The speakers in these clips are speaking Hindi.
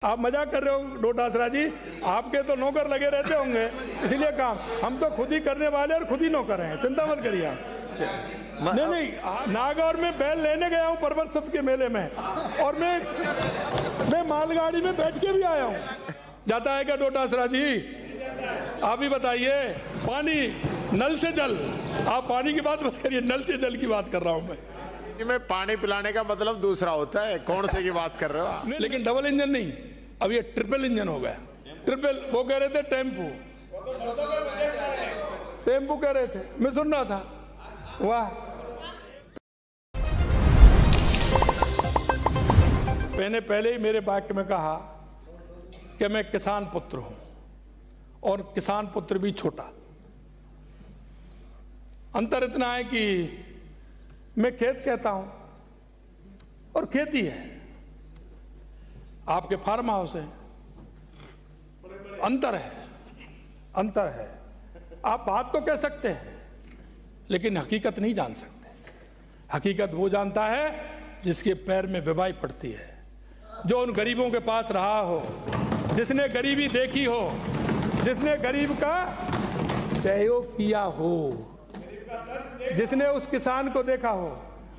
आप मजाक कर रहे हो डोटासरा जी, आपके तो नौकर लगे रहते होंगे इसलिए काम, हम तो खुद ही करने वाले और खुद ही नौकर हैं, चिंता मत करिए आप। नहीं, नागौर में बैल लेने गया हूँ पर्वत सत के मेले में, और मैं मालगाड़ी में बैठ के भी आया हूँ। जाता है क्या डोटासरा जी? आप ही बताइए। पानी, नल से जल, आप पानी की बात मत करिए, नल से जल की बात कर रहा हूँ मैं पानी पिलाने का मतलब दूसरा होता है, कौन से की बात कर रहे हो आप? लेकिन डबल इंजन नहीं, अब ये ट्रिपल इंजन हो गया। ट्रिपल, वो कह रहे थे टेम्पू कह रहे थे, मैं सुन रहा था। वाह, मैंने पहले ही मेरे वाक्य में कहा कि मैं किसान पुत्र हूं, और किसान पुत्र भी छोटा। अंतर इतना है कि मैं खेत कहता हूं और खेती है, आपके फार्म हाउस है। अंतर है। आप बात तो कह सकते हैं लेकिन हकीकत नहीं जान सकते। हकीकत वो जानता है जिसके पैर में बेबाई पड़ती है, जो उन गरीबों के पास रहा हो, जिसने गरीबी देखी हो, जिसने गरीब का सहयोग किया हो, जिसने उस किसान को देखा हो।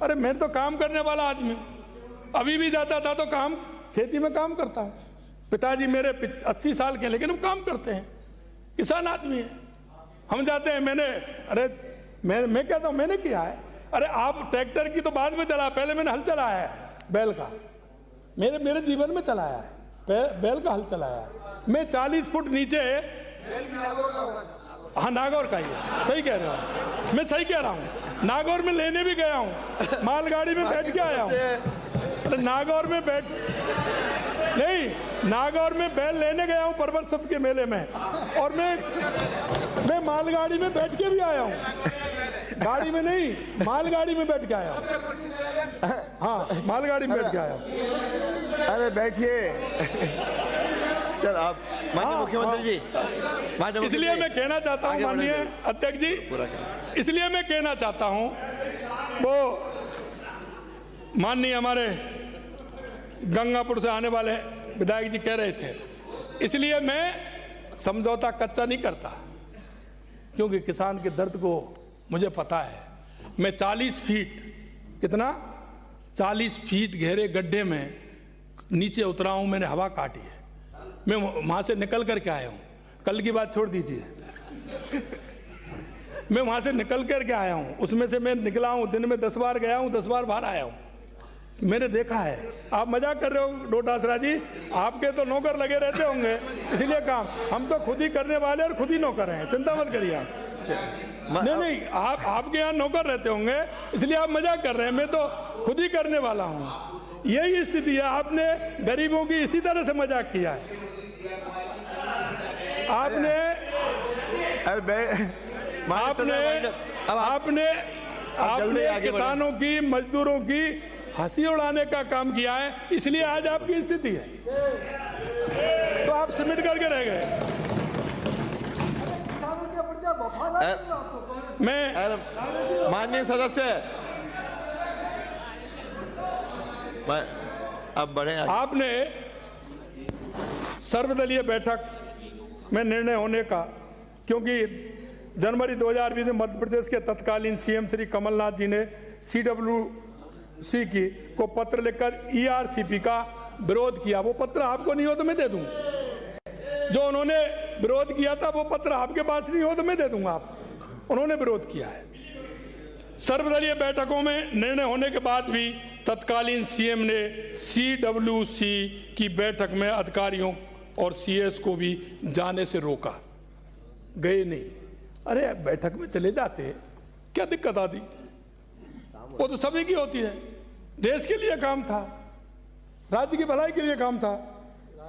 अरे मैं तो काम करने वाला आदमी, अभी भी जाता था तो काम, खेती में काम करता हूं। पिताजी मेरे 80 साल के, लेकिन हम काम करते हैं, किसान आदमी है। हम जाते हैं, मैं कहता हूं मैंने किया है। अरे आप ट्रैक्टर की तो बाद में चला, पहले मैंने हल चलाया है बैल का, मेरे जीवन में चलाया है, बैल का हल चलाया है। मैं 40 फुट नीचे, हाँ नागौर का ही है, सही कह रहे हो, मैं सही कह रहा हूँ। नागौर में लेने भी गया हूँ, मालगाड़ी में बैठ के आया हूँ। अरे नागौर में नागौर में बैल लेने गया हूँ पर्वत सत के मेले में, और मैं मालगाड़ी में बैठ के भी आया हूँ। गाड़ी में नहीं, मालगाड़ी में बैठ के आया हूँ। हाँ, मालगाड़ी में बैठ के आया हूँ। अरे बैठिए। चल आप माननीय मुख्यमंत्री जी, इसलिए मैं कहना चाहता हूँ माननीय अध्यक्ष जी, इसलिए मैं कहना चाहता हूँ, वो माननीय हमारे गंगापुर से आने वाले विधायक जी कह रहे थे, इसलिए मैं समझौता कच्चा नहीं करता, क्योंकि किसान के दर्द को मुझे पता है। मैं 40 फीट, कितना 40 फीट गहरे गड्ढे में नीचे उतरा हूं, मैंने हवा काटी है, मैं वहां से निकल करके आया हूं। कल की बात छोड़ दीजिए, मैं वहां से निकल करके आया हूं, उसमें से मैं निकला हूं, दिन में 10 बार गया हूं, 10 बार बाहर आया हूं, मैंने देखा है। आप मजाक कर रहे हो डोटासरा जी, आपके तो नौकर लगे रहते होंगे इसलिए काम, हम तो खुद ही करने वाले और खुद ही नौकर हैं, चिंता मत करिए आप। नहीं, आपके यहाँ नौकर रहते होंगे इसलिए आप मजाक कर रहे हैं, मैं तो खुद ही करने वाला हूँ। यही स्थिति है, आपने गरीबों की इसी तरह से मजाक किया है। आपने किसानों की, मजदूरों की हंसी उड़ाने का काम किया है, इसलिए आज आपकी स्थिति है। तो आप सिमट करके रह गए। मैं माननीय सदस्य, अब बढ़े। आपने सर्वदलीय बैठक में निर्णय होने का, क्योंकि जनवरी 2020 में मध्य प्रदेश के तत्कालीन सीएम श्री कमलनाथ जी ने CWC को पत्र लिखकर ERCP का विरोध किया। वो पत्र आपको नहीं हो तो मैं दे दूं, जो उन्होंने विरोध किया था वो पत्र आपके पास नहीं हो तो मैं दे दूंगा। आप, उन्होंने विरोध किया है। सर्वदलीय बैठकों में निर्णय होने के बाद भी तत्कालीन सीएम ने CWC की बैठक में अधिकारियों और CS को भी जाने से रोका, गए नहीं। अरे बैठक में चले जाते, क्या दिक्कत आती? वो तो सभी की होती है, देश के लिए काम था, राज्य की भलाई के लिए काम था।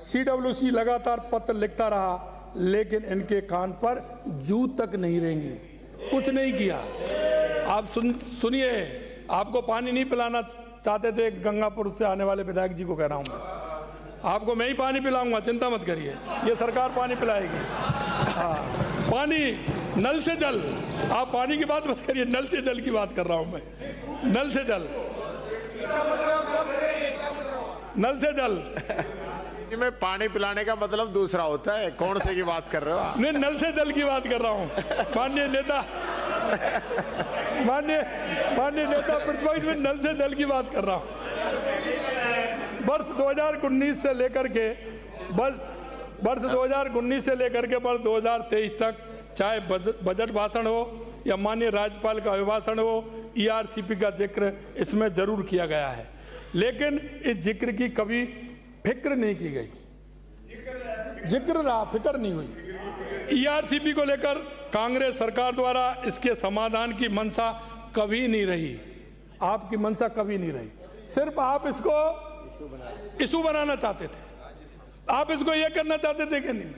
CWC लगातार पत्र लिखता रहा, लेकिन इनके कान पर जू तक नहीं रेंगी, कुछ नहीं किया। आप सुनिए, आपको पानी नहीं पिलाना चाहते थे, गंगापुर से आने वाले विधायक जी को कह रहा हूं मैं, आपको मैं ही पानी पिलाऊंगा, चिंता मत करिए, ये सरकार पानी पिलाएगी। हाँ, पानी, नल से जल, आप पानी की बात मत करिए, नल से जल की बात कर रहा हूं मैं, नल से जल, नल से जल। में पानी पिलाने का मतलब दूसरा होता है, कौन से की बात कर रहे हो आप? मैं नल से जल की बात कर रहा हूँ। माननीय नेता प्रतिपक्ष में नल से जल की बात कर रहा हूँ। वर्ष 2019 से लेकर के वर्ष 2023 तक, चाहे बजट भाषण हो या माननीय राज्यपाल का अभिभाषण हो, ईआरसीपी का जिक्र इसमें जरूर किया गया है, लेकिन इस जिक्र की कभी फिक्र नहीं की गई। जिक्र रहा, फिक्र नहीं हुई। ईआरसीपी को लेकर कांग्रेस सरकार द्वारा इसके समाधान की मंशा कभी नहीं रही। आपकी मंशा कभी नहीं रही, सिर्फ आप इसको इशू बनाना चाहते थे। आप इसको ये करना चाहते थे कि नहीं?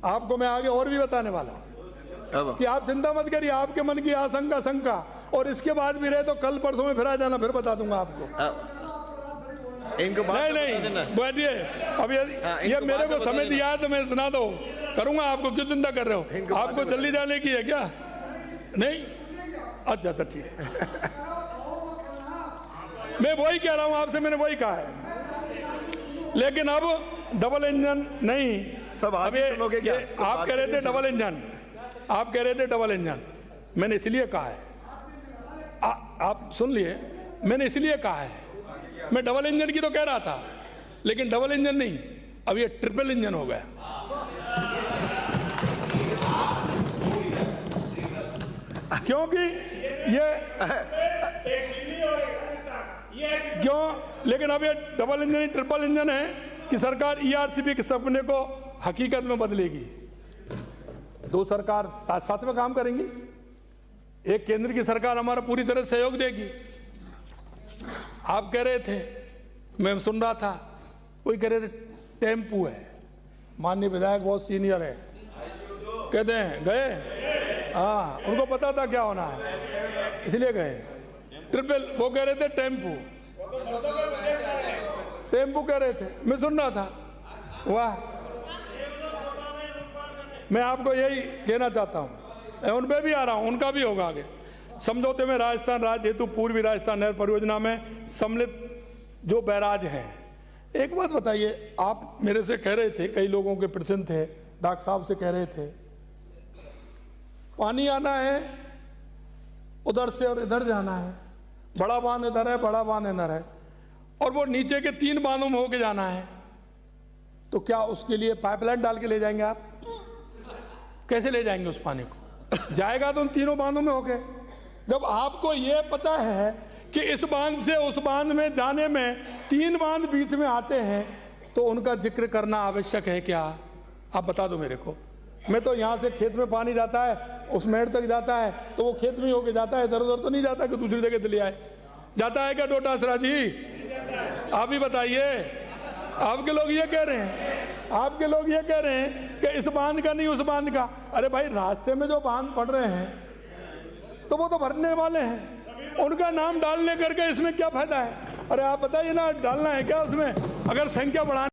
आपको मैं आगे और भी बताने वाला हूं कि आप चिंता मत करिए। आपके मन की आशंका शंका और इसके बाद भी रहे तो कल परसों में फिर आ जाना, फिर बता दूंगा आपको। इनको नहीं बैठिए। अब ये मेरे को समय दिया है तो मैं सुना दो करूंगा। आपको क्यों चिंता कर रहे हो? आपको जल्दी जाने की है क्या? नहीं, अच्छा ठीक है। मैं वही कह रहा हूं आपसे, मैंने वही कहा है। लेकिन अब डबल इंजन नहीं, सब आप सुनोगे क्या? आप कह रहे थे डबल इंजन, आप कह रहे थे डबल इंजन। मैंने इसलिए कहा है, आप सुन लिए, मैंने इसलिए कहा है। मैं डबल इंजन की तो कह रहा था, लेकिन डबल इंजन नहीं, अब ये ट्रिपल इंजन हो गया। क्योंकि ये क्यों? लेकिन अब ये डबल इंजन ट्रिपल इंजन है कि सरकार ईआरसीपी के सपने को हकीकत में बदलेगी। दो सरकार साथ साथ में काम करेंगी। एक केंद्र की सरकार हमारा पूरी तरह सहयोग देगी। आप कह रहे थे, मैं सुन रहा था, कोई कह रहे थे टेम्पू है। माननीय विधायक बहुत सीनियर है, कहते हैं गए, हाँ उनको पता था क्या होना है इसलिए गए। ट्रिपल, वो कह रहे थे टेम्पू कह रहे थे, मैं सुन रहा था। वाह, मैं आपको यही कहना चाहता हूं, उन पे भी आ रहा हूं, उनका भी होगा आगे। समझौते में राजस्थान राज्य हेतु पूर्वी राजस्थान नहर परियोजना में सम्मिलित जो बैराज हैं। एक बात बताइए, आप मेरे से कह रहे थे, कई लोगों के प्रश्न थे, डॉक्टर साहब से कह रहे थे पानी आना है उधर से और इधर जाना है, बड़ा बांध इधर है, बड़ा बांध इधर है, और वो नीचे के 3 बांधों में होके जाना है, तो क्या उसके लिए पाइपलाइन डाल के ले जाएंगे आप? कैसे ले जाएंगे उस पानी को? जाएगा तो उन 3 बांधों में होके। जब आपको ये पता है कि इस बांध से उस बांध में जाने में 3 बांध बीच में आते हैं, तो उनका जिक्र करना आवश्यक है क्या? आप बता दो मेरे को। मैं तो यहाँ से खेत में पानी जाता है, उस मेड़ तक जाता है, तो वो खेत में होके जाता है, इधर उधर तो नहीं जाता कि दूसरी जगह चले आए। जाता है क्या डोटासरा जी? आप ही बताइए। आपके लोग ये कह रहे हैं, आपके लोग ये कह रहे हैं कि इस बांध का नहीं उस बांध का। अरे भाई, रास्ते में जो बांध पड़ रहे हैं तो वो तो भरने वाले हैं, उनका नाम डालने करके इसमें क्या फायदा है? अरे आप बताइए ना, डालना है क्या उसमें? अगर संख्या बढ़ाने